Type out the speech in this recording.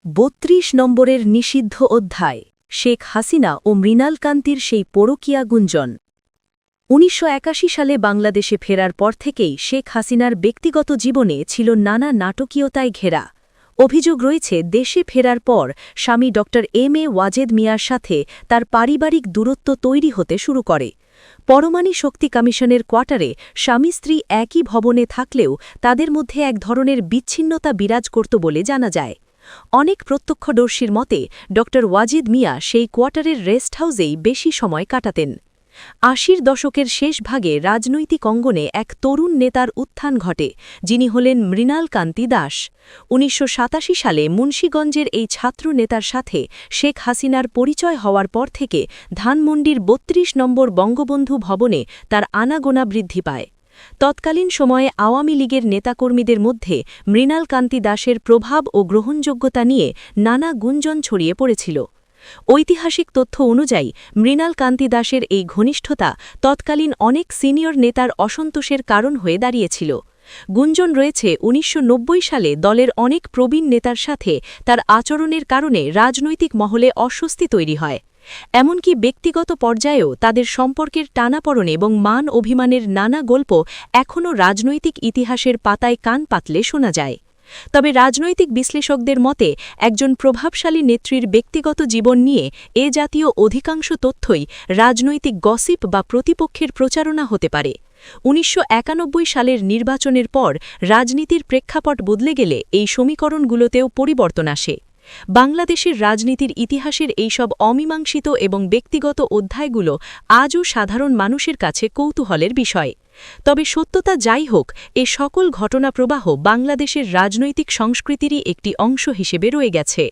৩২ নম্বরের নিষিদ্ধ অধ্যায় শেখ হাসিনা ও মৃণাল কান্তির সেই পরকীয়া গুঞ্জন ১৯৮১ সালে বাংলাদেশে ফেরার পর থেকেই শেখ হাসিনার ব্যক্তিগত জীবনে ছিল নানা নাটকীয়তায় ঘেরা। অভিযোগ রয়েছে দেশে ফেরার পর স্বামী ড এম এ ওয়াজেদ মিয়ার সাথে তার পারিবারিক দূরত্ব তৈরি হতে শুরু করে। পরমাণু শক্তি কমিশনের কোয়ার্টারে স্বামী স্ত্রী একই ভবনে থাকলেও তাদের মধ্যে এক ধরনের বিচ্ছিন্নতা বিরাজ করত বলে জানা যায়। অনেক প্রত্যক্ষদর্শীর মতে ড ওয়াজিদ মিয়া সেই কোয়ার্টারের রেস্ট হাউসেই বেশি সময় কাটাতেন। ৮০ দশকের শেষ ভাগে রাজনৈতিক অঙ্গনে এক তরুণ নেতার উত্থান ঘটে, যিনি হলেন মৃণাল কান্তি দাস। ১৯৮৭ সালে মুন্সীগঞ্জের এই ছাত্র নেতার সাথে শেখ হাসিনার পরিচয় হওয়ার পর থেকে ধানমন্ডির ৩২ নম্বর বঙ্গবন্ধু ভবনে তার আনাগোনা বৃদ্ধি পায়। তৎকালীন সময়ে আওয়ামী লীগের নেতাকর্মীদের মধ্যে মৃণাল কান্তি দাসের প্রভাব ও গ্রহণযোগ্যতা নিয়ে নানা গুঞ্জন ছড়িয়ে পড়েছিল। ঐতিহাসিক তথ্য অনুযায়ী মৃণাল কান্তি দাসের এই ঘনিষ্ঠতা তৎকালীন অনেক সিনিয়র নেতার অসন্তোষের কারণ হয়ে দাঁড়িয়েছিল। গুঞ্জন রয়েছে ১৯৯০ সালে দলের অনেক প্রবীণ নেতার সাথে তার আচরণের কারণে রাজনৈতিক মহলে অস্বস্তি তৈরি হয়। এমনকি ব্যক্তিগত পর্যায়েও তাদের সম্পর্কের টানাপড়ন এবং মান অভিমানের নানা গল্প এখনও রাজনৈতিক ইতিহাসের পাতায় কান পাতলে শোনা যায়। তবে রাজনৈতিক বিশ্লেষকদের মতে একজন প্রভাবশালী নেত্রীর ব্যক্তিগত জীবন নিয়ে এ জাতীয় অধিকাংশ তথ্যই রাজনৈতিক গসিপ বা প্রতিপক্ষের প্রচারণা হতে পারে। ১৯৯১ সালের নির্বাচনের পর রাজনীতির প্রেক্ষাপট বদলে গেলে এই সমীকরণগুলোতেও পরিবর্তন আসে। বাংলাদেশের রাজনীতির ইতিহাসের এইসব অমীমাংসিত এবং ব্যক্তিগত অধ্যায়গুলো আজও সাধারণ মানুষের কাছে কৌতূহলের বিষয়। তবে সত্যতা যাই হোক, এ সকল ঘটনাপ্রবাহ বাংলাদেশের রাজনৈতিক সংস্কৃতিরই একটি অংশ হিসেবে রয়ে গেছে।